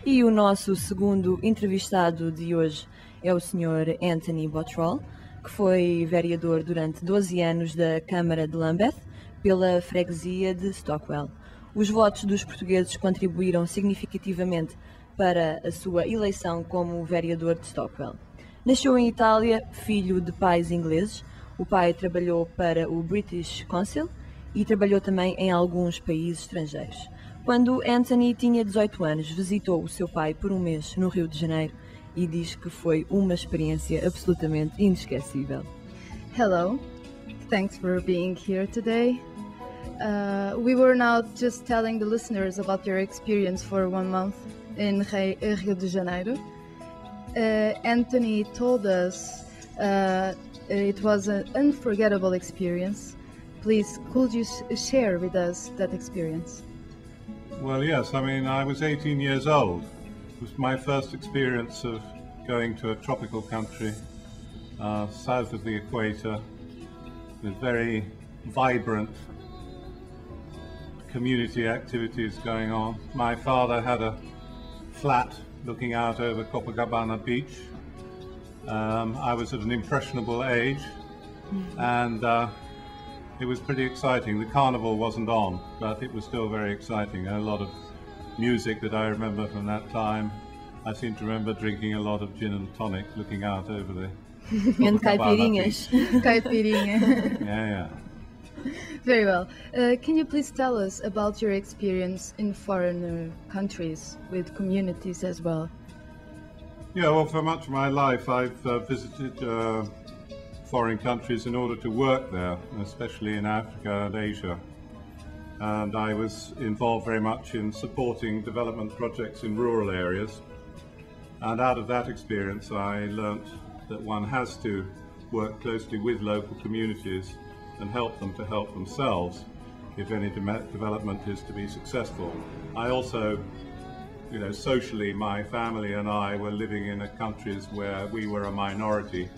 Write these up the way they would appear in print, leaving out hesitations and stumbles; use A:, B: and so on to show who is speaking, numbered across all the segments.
A: E o nosso segundo entrevistado de hoje é o Sr. Anthony Bottrall, que foi vereador durante 12 anos da Câmara de Lambeth pela freguesia de Stockwell. Os votos dos portugueses contribuíram significativamente para a sua eleição como vereador de Stockwell. Nasceu em Itália, filho de pais ingleses. O pai trabalhou para o British Council e trabalhou também em alguns países estrangeiros. Quando Anthony tinha 18 anos, visitou o seu pai por um mês no Rio de Janeiro e diz que foi uma experiência absolutamente inesquecível.
B: Hello, thanks for being here today. We were now just telling the listeners about your experience for 1 month in Rio de Janeiro. Anthony told us it was an unforgettable experience. Please, could you share with us that experience?
C: Well, yes, I mean, I was 18 years old. It was my first experience of going to a tropical country south of the equator with very vibrant community activities going on. My father had a flat looking out over Copacabana Beach. I was at an impressionable age, and it was pretty exciting. The carnival wasn't on, but it was still very exciting. A lot of music that I remember from that time. I seem to remember drinking a lot of gin and tonic, looking out over the
A: And caipirinhas.
B: Caipirinha.
C: Yeah.
B: Very well. Can you please tell us about your experience in foreign countries with communities as well?
C: Yeah, well, for much of my life I've visited foreign countries in order to work there, especially in Africa and Asia. And I was involved very much in supporting development projects in rural areas. And out of that experience I learnt that one has to work closely with local communities and help them to help themselves if any development is to be successful. I also, socially, my family and I were living in countries where we were a minority,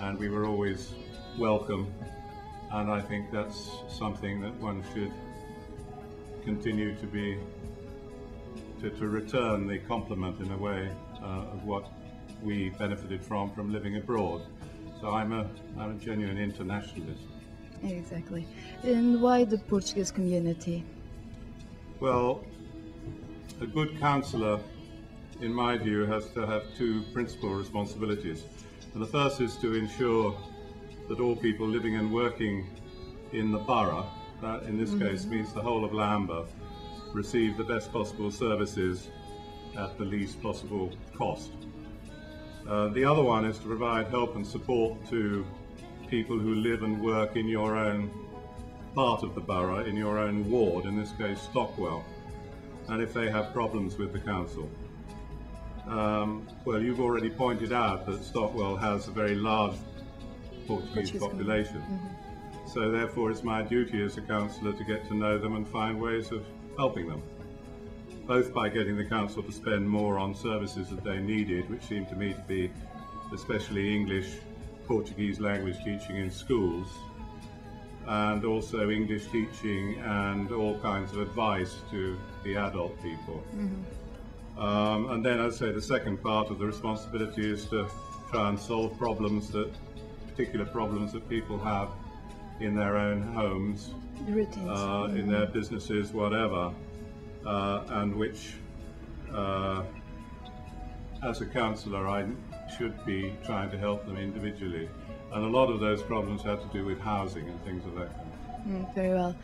C: and we were always welcome, and I think that's something that one should continue to be, to return the compliment in a way of what we benefited from living abroad. So I'm a genuine internationalist.
B: Exactly. And why the Portuguese community?
C: Well, a good councillor, in my view, has to have two principal responsibilities. And the first is to ensure that all people living and working in the borough, that in this case means the whole of Lambeth, receive the best possible services at the least possible cost. The other one is to provide help and support to people who live and work in your own part of the borough, in your own ward, in this case Stockwell, and if they have problems with the council. Well, you've already pointed out that Stockwell has a very large Portuguese population, so therefore it's my duty as a councillor to get to know them and find ways of helping them, both by getting the council to spend more on services that they needed, which seem to me to be especially English, Portuguese language teaching in schools, and also English teaching and all kinds of advice to the adult people. And then I'd say the second part of the responsibility is to try and solve particular problems that people have in their own homes, in their businesses, whatever, and which, as a councillor, I should be trying to help them individually. And a lot of those problems have to do with housing and things of that kind.
B: Very well.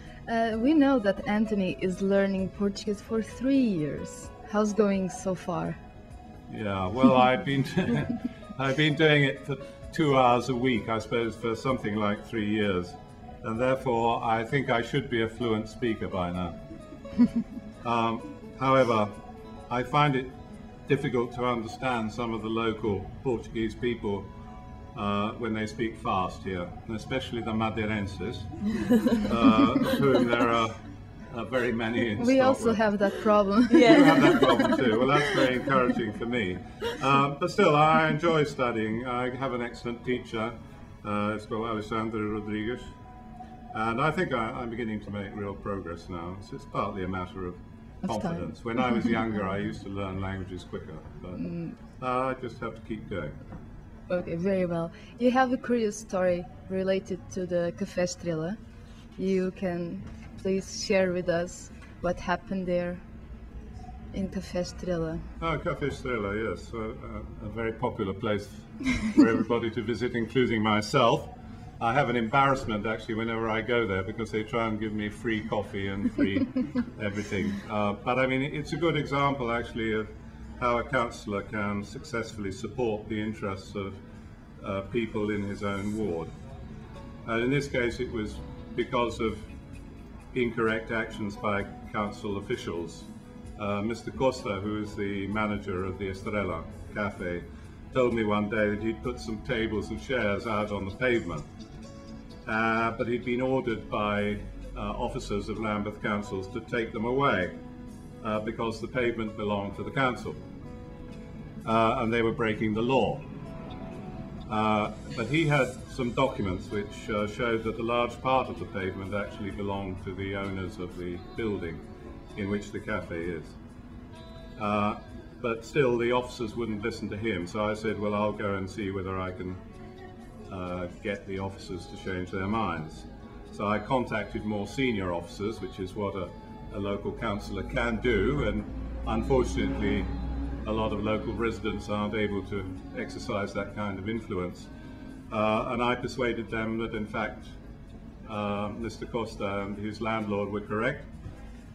B: We know that Anthony is learning Portuguese for 3 years. How's going so far?
C: Yeah, well, I've been doing it for 2 hours a week, I suppose, for something like 3 years. And therefore, I think I should be a fluent speaker by now. However, I find it difficult to understand some of the local Portuguese people when they speak fast here, and especially the Madeirenses, of whom there are very many in
B: We
C: Stockwell.
B: also have that problem.
C: You have that problem too. Well, that's very encouraging for me. But still, I enjoy studying. I have an excellent teacher. It's called Alexandre Rodrigues. And I think I'm beginning to make real progress now. It's partly a matter of confidence. When I was younger, I used to learn languages quicker, but I just have to keep going.
B: Okay, very well. You have a curious story related to the Café Estrela. You can please share with us what happened there in Café Estrela.
C: Oh, Café Estrela, yes, a very popular place for everybody to visit, including myself. I have an embarrassment actually whenever I go there because they try and give me free coffee and free everything. But I mean, it's a good example actually of how a councillor can successfully support the interests of people in his own ward. In this case, it was because of incorrect actions by council officials. Mr. Costa, who is the manager of the Estrela Cafe, told me one day that he'd put some tables and chairs out on the pavement. But he'd been ordered by officers of Lambeth Council to take them away because the pavement belonged to the council and they were breaking the law. But he had some documents which showed that a large part of the pavement actually belonged to the owners of the building in which the cafe is. But still the officers wouldn't listen to him, so I said, well, I'll go and see whether I can get the officers to change their minds. So I contacted more senior officers, which is what a local councillor can do, and unfortunately a lot of local residents aren't able to exercise that kind of influence. And I persuaded them that in fact Mr. Costa and his landlord were correct,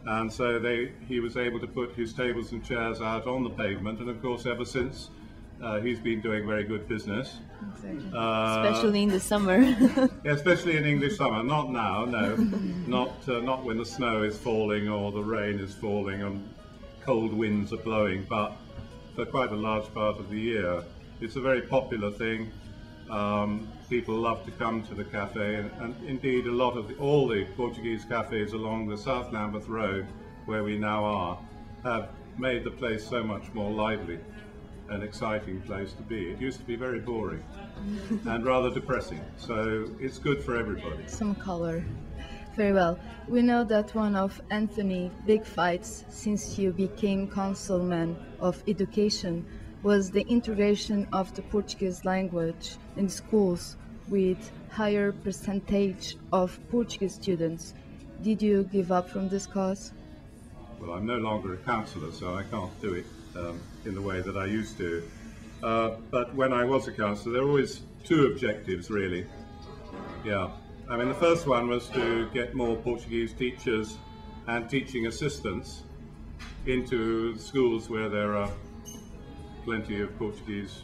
C: and so he was able to put his tables and chairs out on the pavement, and of course ever since he's been doing very good business.
A: Exactly. Especially in the summer.
C: Yeah, especially in English summer. Not now, no. Not when the snow is falling or the rain is falling and cold winds are blowing, but for quite a large part of the year. It's a very popular thing. People love to come to the cafe, and indeed a lot of all the Portuguese cafes along the South Lambeth Road, where we now are, have made the place so much more lively. An exciting place to be. It used to be very boring and rather depressing, so it's good for everybody.
B: Some color. Very well. We know that one of Anthony's big fights since you became councilman of education was the integration of the Portuguese language in schools with higher percentage of Portuguese students. Did you give up from this cause?
C: Well, I'm no longer a councillor, so I can't do it in the way that I used to. But when I was a councillor, there were always two objectives, really. Yeah. I mean, the first one was to get more Portuguese teachers and teaching assistants into schools where there are plenty of Portuguese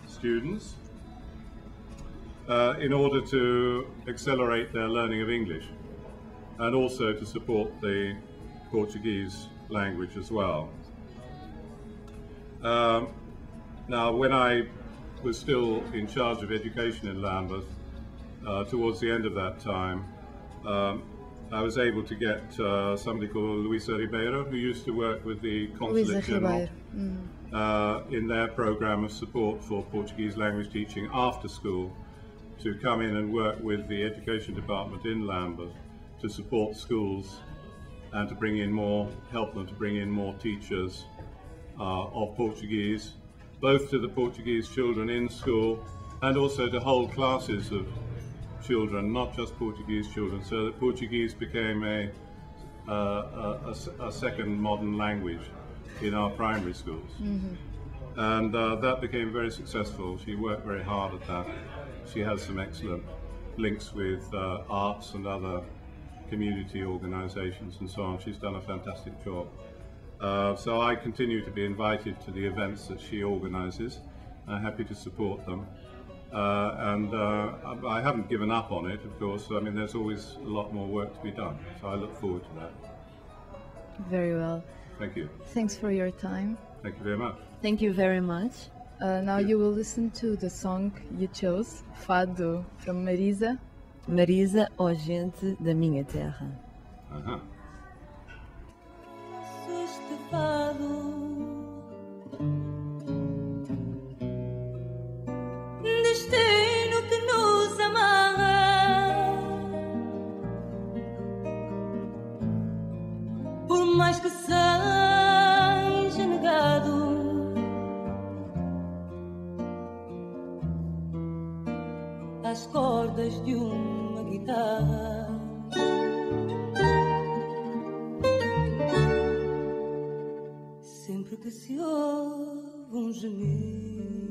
C: students in order to accelerate their learning of English and also to support the Portuguese language as well. Now, when I was still in charge of education in Lambeth, towards the end of that time, I was able to get somebody called Luisa Ribeiro, who used to work with the Consulate General in their program of support for Portuguese language teaching after school, to come in and work with the education department in Lambeth to support schools and to bring in more, help them to bring in more teachers of Portuguese, both to the Portuguese children in school and also to whole classes of children, not just Portuguese children, so that Portuguese became a second modern language in our primary schools. Mm-hmm. And that became very successful. She worked very hard at that. She has some excellent links with arts and other community organizations and so on. She's done a fantastic job. So I continue to be invited to the events that she organizes. I'm happy to support them. And I haven't given up on it, of course. I mean, there's always a lot more work to be done. So I look forward to that.
B: Very well.
C: Thank you.
B: Thanks for your time.
C: Thank you very much.
A: Thank you very much.
B: Now you will listen to the song you chose, Fado, from Marisa.
A: Marisa, ó gente da minha terra.
C: Uh-huh.
D: Destino que nos amarra, por mais se ouve um gemido.